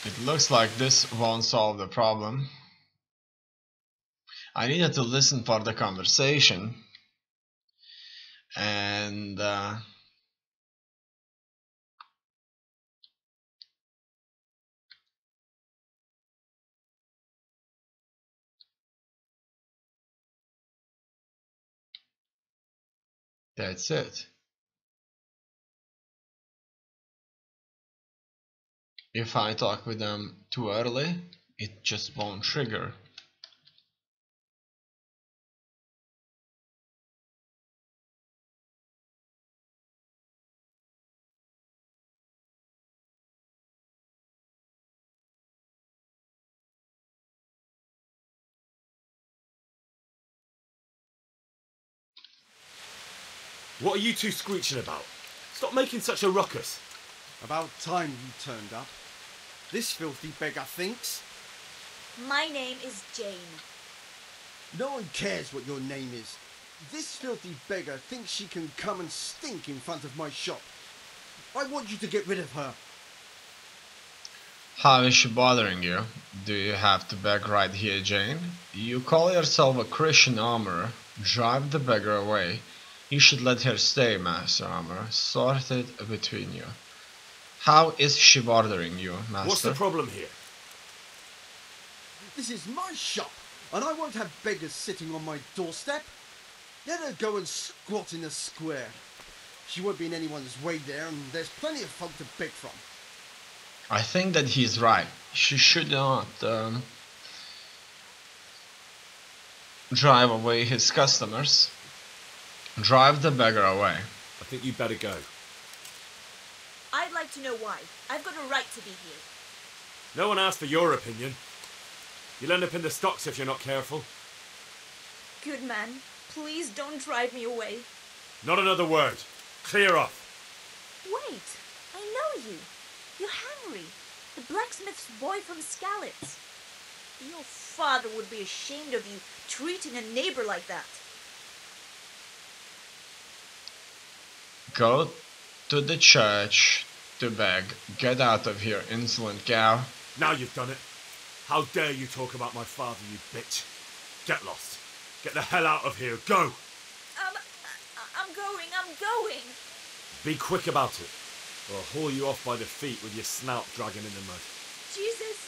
It looks like this won't solve the problem. I needed to listen for the conversation, and that's it. If I talk with them too early, it just won't trigger. What are you two screeching about? Stop making such a ruckus. About time you turned up. This filthy beggar thinks. My name is Jane. No one cares what your name is. This filthy beggar thinks she can come and stink in front of my shop. I want you to get rid of her. How is she bothering you? Do you have to beg right here, Jane? You call yourself a Christian armorer. Drive the beggar away. You should let her stay, Master Armorer. Sort it between you. How is she bothering you, Master? What's the problem here? This is my shop, and I won't have beggars sitting on my doorstep. Let her go and squat in the square. She won't be in anyone's way there, and there's plenty of folk to beg from. I think that he's right. She should not drive away his customers. Drive the beggar away. I think you'd better go. I'd like to know why. I've got a right to be here. No one asked for your opinion. You'll end up in the stocks if you're not careful. Good man, please don't drive me away. Not another word. Clear off. Wait, I know you. You're Henry, the blacksmith's boy from Skalitz. Your father would be ashamed of you treating a neighbor like that. Go to the church to beg. Get out of here, insolent cow. Now you've done it. How dare you talk about my father, you bitch. Get lost. Get the hell out of here. Go. I'm going. Be quick about it, or I'll haul you off by the feet with your snout dragging in the mud. Jesus.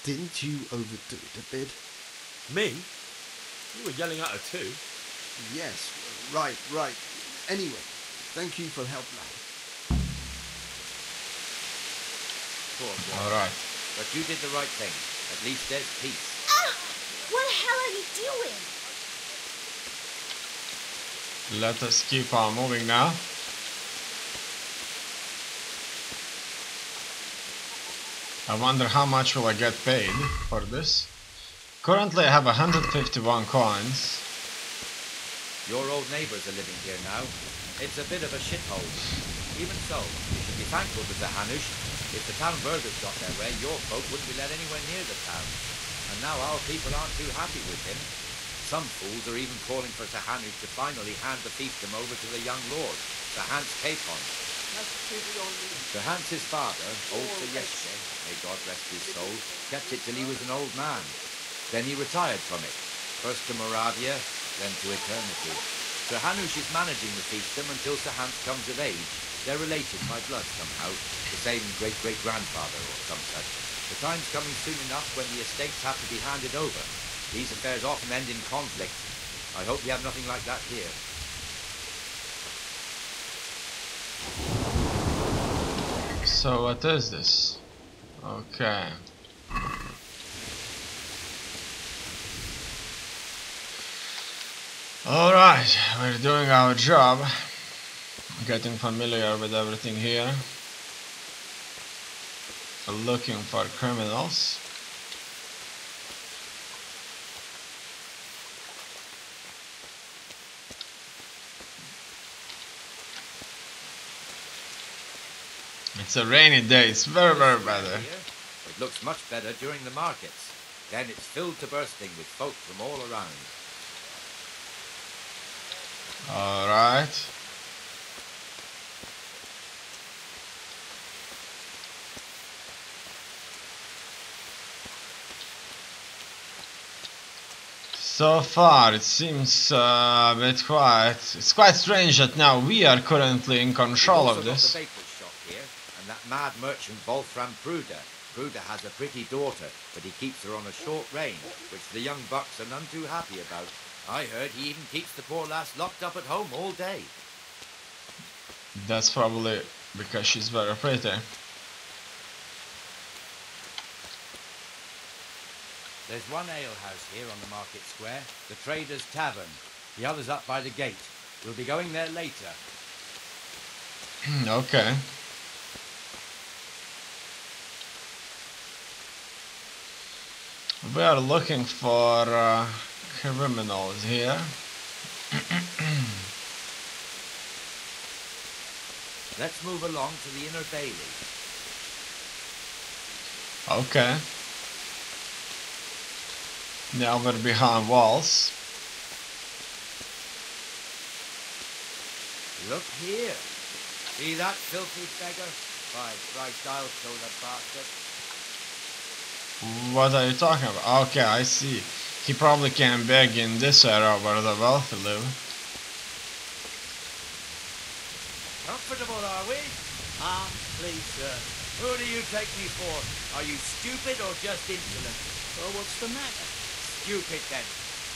Didn't you overdo it a bit? Me? You were yelling at her too. Yes, right. Anyway, thank you for help now. Poor boy. Alright. But you did the right thing. At least there's peace. Ah! What the hell are you doing? Let us keep on moving now. I wonder how much will I get paid for this. Currently I have 151 coins. Your old neighbours are living here now. It's a bit of a shithole. Even so, you should be thankful to the Hanush. If the town burghers got their way, your folk wouldn't be let anywhere near the town. And now our people aren't too happy with him. Some fools are even calling for Sir Hanush to finally hand the fiefdom over to the young lord, Sir Hans Capon. Sir Hans's father, old Sir Yeshke, may God rest his soul, kept it till he was an old man. Then he retired from it, first to Moravia, then to eternity. Sir Hanush is managing the fiefdom until Sir Hans comes of age. They're related by blood somehow, the same great-great-grandfather or some such. The time's coming soon enough when the estates have to be handed over. These affairs often end in conflict. I hope you have nothing like that here. So what is this? Okay. Alright, we're doing our job. Getting familiar with everything here. Looking for criminals. It's a rainy day, it's very bad. It looks much better during the markets. Then it's filled to bursting with folk from all around. Alright. So far, it seems a bit quiet. It's quite strange that now we are currently in We've control also of got the this. baker's shop here, and that mad merchant Wolfram Pruder. Pruder has a pretty daughter, but he keeps her on a short rein, which the young bucks are none too happy about. I heard he even keeps the poor lass locked up at home all day. That's probably because she's very pretty. There's one alehouse here on the market square, the Trader's Tavern. The other's up by the gate. We'll be going there later. Okay. We are looking for criminals here. Let's move along to the inner bailey. Okay. Now we're behind walls. Look here. See that filthy beggar? By Christ, I'll show the bastard. What are you talking about? Okay, I see. He probably can beg in this area where the wealthy live. Comfortable, are we? Please, sir. Who do you take me for? Are you stupid or just insolent? Well, what's the matter? Stupid, then.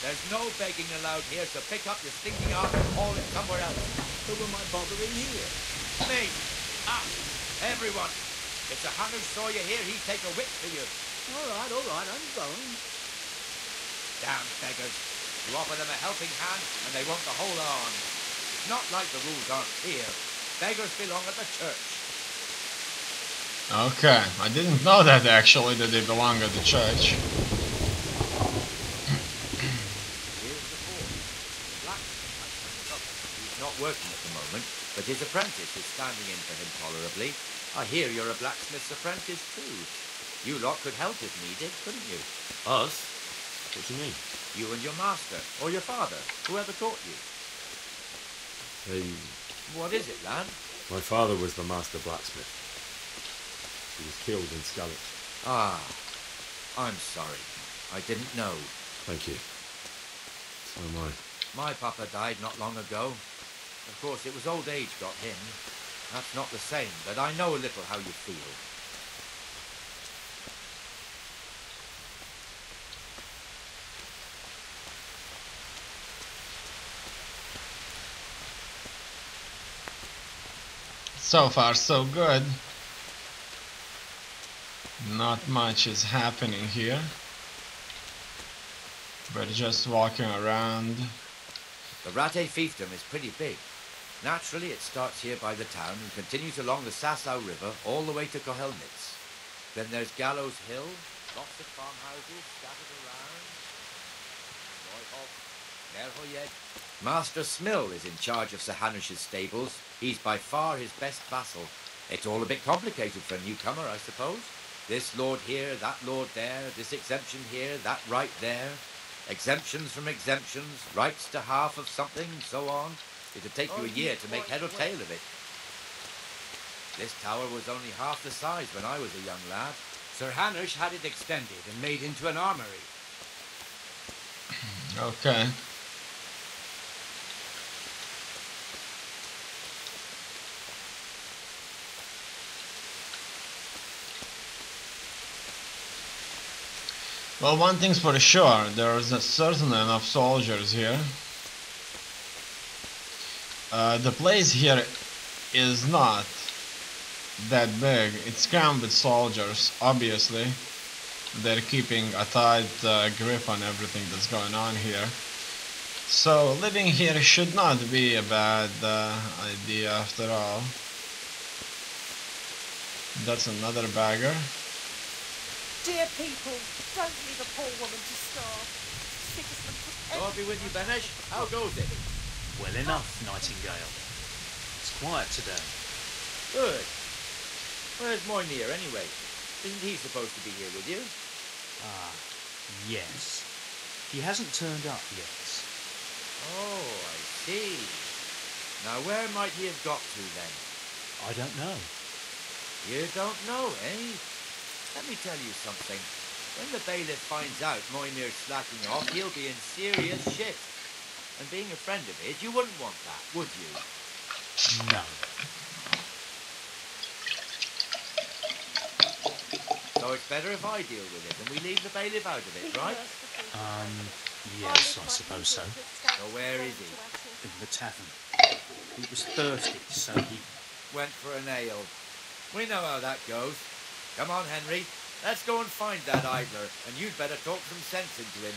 There's no begging allowed here, so pick up your stinking arm and haul it somewhere else. Who am I bothering here? Me! Everyone! If the Hanush saw you here, he'd take a whip for you. All right, I'm going. Damn beggars. You offer them a helping hand, and they want the whole arm. It's not like the rules aren't clear. Beggars belong at the church. Okay, I didn't know that actually, that they belong at the church. Here's the boy. The blacksmith has some trouble. He's not working at the moment, but his apprentice is standing in for him tolerably. I hear you're a blacksmith's apprentice too. You lot could help if needed, couldn't you? Us? What do you mean? You and your master, or your father, whoever taught you. What is it, lad? My father was the master blacksmith. He was killed in Skalitz. Ah, I'm sorry. I didn't know. Thank you. So am I. My papa died not long ago. Of course, it was old age got him. That's not the same, but I know a little how you feel. So far, so good. Not much is happening here. We're just walking around. The Rate fiefdom is pretty big. Naturally, it starts here by the town and continues along the Sasau River all the way to Kohelnitz. Then there's Gallows Hill, lots of farmhouses scattered around. Neuhof, Nerhoyed. Master Smill is in charge of Sir Hanush's stables. He's by far his best vassal. It's all a bit complicated for a newcomer, I suppose. This lord here, that lord there, this exemption here, that right there. Exemptions from exemptions, rights to half of something, and so on. It'd take you a year to make head or tail of it. This tower was only half the size when I was a young lad. Sir Hanush had it extended and made into an armory. Okay. Well, one thing's for sure, there's certainly enough soldiers here. The place here is not that big. It's crammed with soldiers, obviously. They're keeping a tight grip on everything that's going on here. So living here should not be a bad idea after all. That's another bagger. Dear people, don't leave a poor woman to starve. Sigismund put God be with you, Benesh. How goes it? Well enough, Nightingale. It's quiet today. Good. Where's Moynir anyway? Isn't he supposed to be here with you? Ah, yes. He hasn't turned up yet. Oh, I see. Now where might he have got to then? I don't know. You don't know, eh? Let me tell you something. When the bailiff finds out Moymir's slacking off, he'll be in serious shit. And being a friend of his, you wouldn't want that, would you? No. So it's better if I deal with it and we leave the bailiff out of it, right? Yes, I suppose so. So where is he? In the tavern. He was thirsty, so he... Went for an ale. We know how that goes. Come on, Henry. Let's go and find that idler, and you'd better talk some sense into him.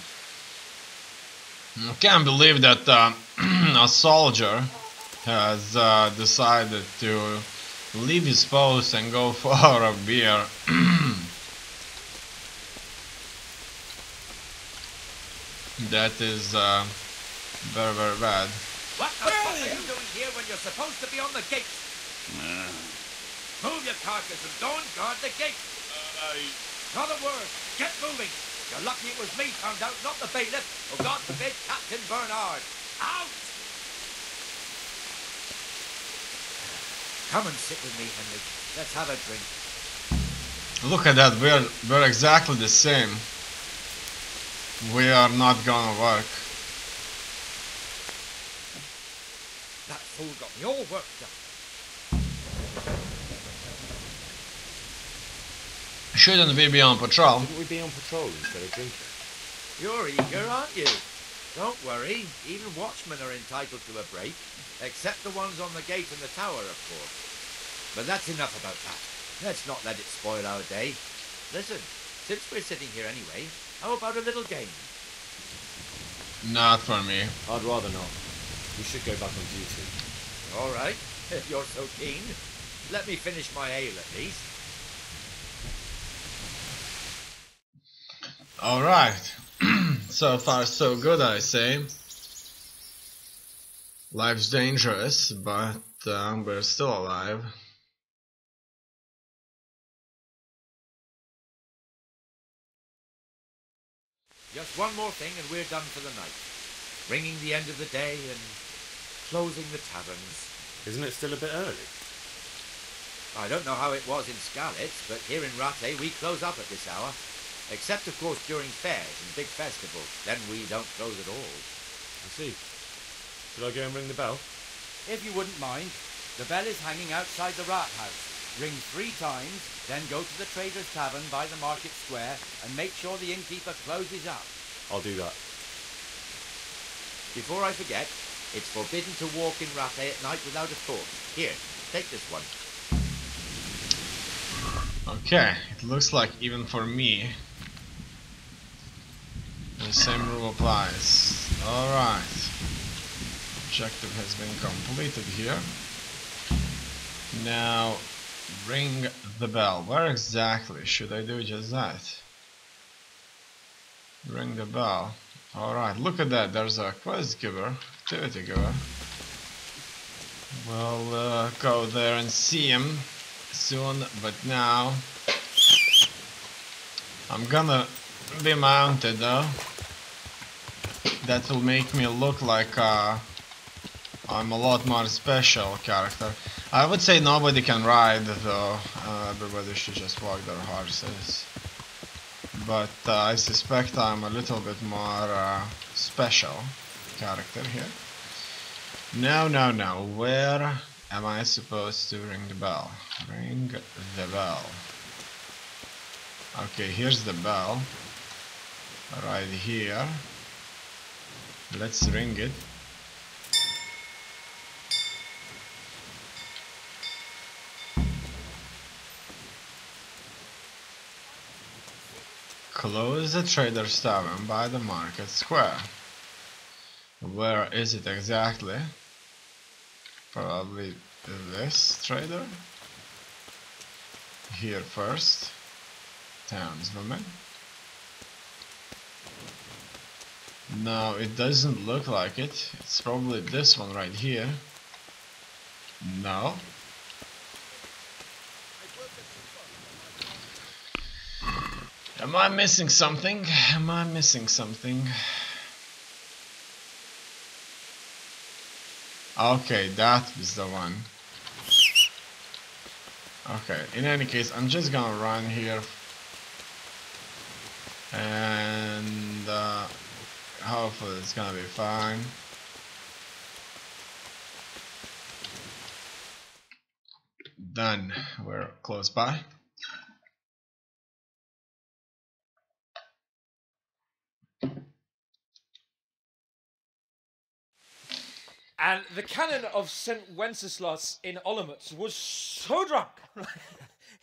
I can't believe that a soldier has decided to leave his post and go for a beer. That is very, very bad. What the fuck are you doing here when you're supposed to be on the gate? Move your carcass and go and guard the gate. Not a word. Get moving. You're lucky it was me found out, not the bailiff, or God forbid, Captain Bernard. Out! Come and sit with me, Henry. Let's have a drink. Look at that, we're exactly the same. We are not gonna work. That fool got me all worked up. Shouldn't we be on patrol? Shouldn't we be on patrol instead of drinking? You're eager, aren't you? Don't worry, even watchmen are entitled to a break, except the ones on the gate and the tower, of course. But that's enough about that. Let's not let it spoil our day. Listen, since we're sitting here anyway, how about a little game? Not for me. I'd rather not. We should go back on duty. All right, if you're so keen. Let me finish my ale at least. Alright. So far so good, I say. Life's dangerous, but we're still alive. Just one more thing and we're done for the night. Ringing the end of the day and closing the taverns. Isn't it still a bit early? I don't know how it was in Skalitz, but here in Rattay we close up at this hour. Except, of course, during fairs and big festivals. Then we don't close at all. I see. Should I go and ring the bell? If you wouldn't mind, the bell is hanging outside the rathouse. Ring 3 times, then go to the Trader's Tavern by the market square and make sure the innkeeper closes up. I'll do that. Before I forget, it's forbidden to walk in Rattay at night without a torch. Here, take this one. Okay, it looks like even for me the same rule applies. Alright. Objective has been completed here. Now ring the bell. Where exactly should I do just that? Ring the bell. Alright, look at that. There's a quest giver, activity giver. We'll go there and see him soon, but now I'm gonna be mounted though. That will make me look like I'm a lot more special character. I would say nobody can ride though, everybody should just walk their horses. But I suspect I'm a little bit more special character here. No, where am I supposed to ring the bell? Ring the bell. Okay, here's the bell. Right here. Let's ring it. Close the Trader's Tavern by the market square. Where is it exactly? Probably this trader. Here first. Townswoman. No, it doesn't look like it. It's probably this one right here. No. Am I missing something? Am I missing something? Okay, that is the one. Okay, in any case, I'm just gonna run here And hopefully it's gonna be fine. Done. We're close by. And the canon of St. Wenceslas in Olomouc was so drunk,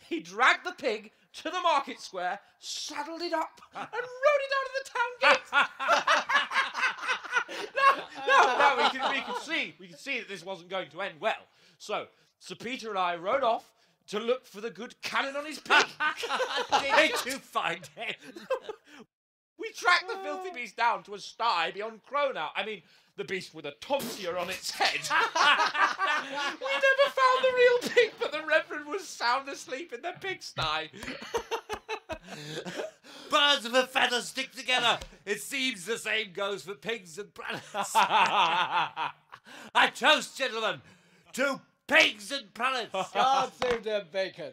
he dragged the pig to the market square, saddled it up, and rode it out of the town gate. No, we could see that this wasn't going to end well. So Sir Peter and I rode off to look for the good canon on his pig. Did you find him? We tracked the filthy beast down to a sty beyond Cronow. I mean, the beast with a tonsure on its head. We never found the real pig, but the Reverend was sound asleep in the pigsty. Birds of a feather stick together. It seems the same goes for pigs and prelates. I toast, gentlemen, to pigs and prelates. God save their bacon.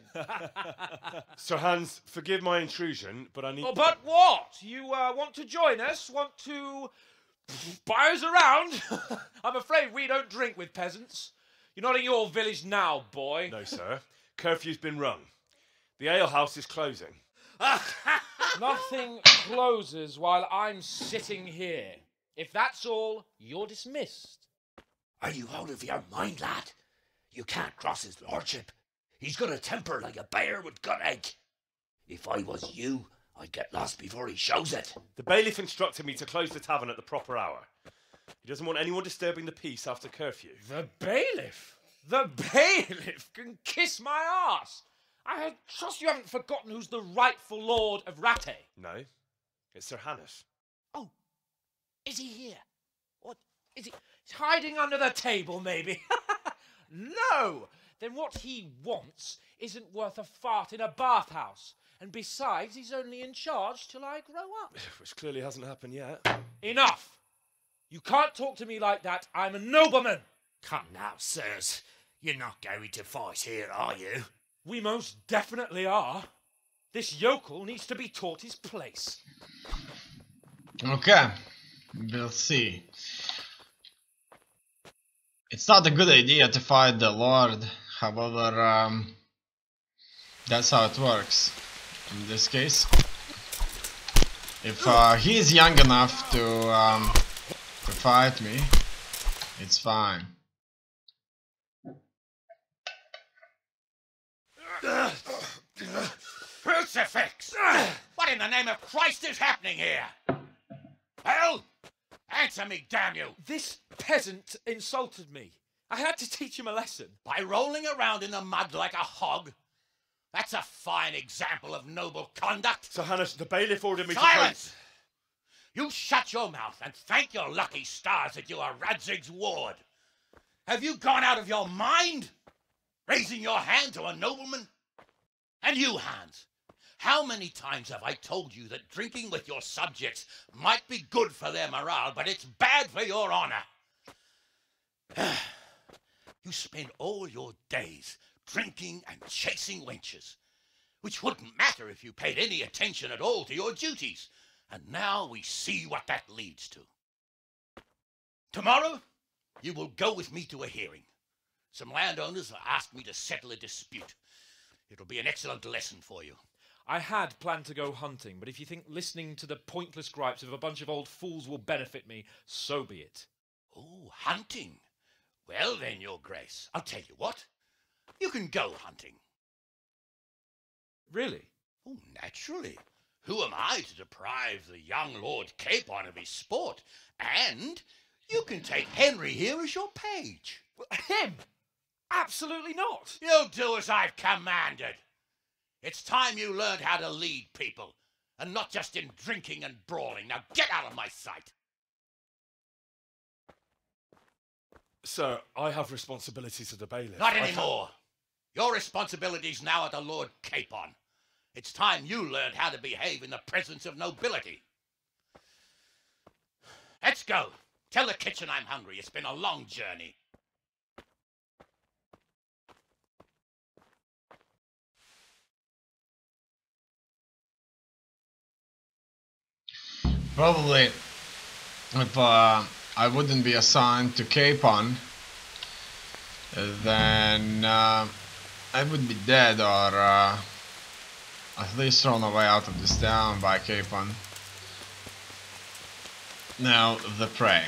Sir Hans, forgive my intrusion, but I need... Oh, but what? You want to join us? Want to buy us around? I'm afraid we don't drink with peasants. You're not in your village now, boy. No, sir. Curfew's been rung. The alehouse is closing. Nothing closes while I'm sitting here. If that's all, you're dismissed. Are you out of your mind, lad? You can't cross his lordship. He's got a temper like a bear with gut ache. If I was you, I'd get lost before he shows it. The bailiff instructed me to close the tavern at the proper hour. He doesn't want anyone disturbing the peace after curfew. The bailiff? The bailiff can kiss my arse. I trust you haven't forgotten who's the rightful lord of Rattay. No, it's Sir Hannes. Oh, is he here? What, is he? He's hiding under the table, maybe? No! Then what he wants isn't worth a fart in a bathhouse. And besides, he's only in charge till I grow up. Which clearly hasn't happened yet. Enough! You can't talk to me like that. I'm a nobleman. Come now, sirs. You're not going to fight here, are you? We most definitely are. This yokel needs to be taught his place. Okay, we'll see. It's not a good idea to fight the Lord, however, that's how it works in this case. If he is young enough to fight me, it's fine. Crucifix! What in the name of Christ is happening here? Well, answer me, damn you! This peasant insulted me. I had to teach him a lesson. By rolling around in the mud like a hog? That's a fine example of noble conduct. Sir Hannes, the bailiff ordered me Silence! You shut your mouth and thank your lucky stars that you are Radzig's ward. Have you gone out of your mind? Raising your hand to a nobleman? And you, Hans, how many times have I told you that drinking with your subjects might be good for their morale, but it's bad for your honor? You spend all your days drinking and chasing wenches, which wouldn't matter if you paid any attention at all to your duties. And now we see what that leads to. Tomorrow, you will go with me to a hearing. Some landowners have asked me to settle a dispute. It'll be an excellent lesson for you. I had planned to go hunting, but if you think listening to the pointless gripes of a bunch of old fools will benefit me, so be it. Oh, hunting. Well then, your grace, I'll tell you what. You can go hunting. Really? Oh, naturally. Who am I to deprive the young Lord Capon of his sport? And you can take Henry here as your page. Him? Absolutely not. You'll do as I've commanded. It's time you learned how to lead people, and not just in drinking and brawling. Now get out of my sight. Sir, I have responsibilities as the bailiff. Not anymore. Your responsibilities now are to Lord Capon. It's time you learned how to behave in the presence of nobility. Let's go. Tell the kitchen I'm hungry. It's been a long journey. Probably if I wouldn't be assigned to Capon, then I would be dead, or at least thrown away out of this town by Capon. Now, the prey.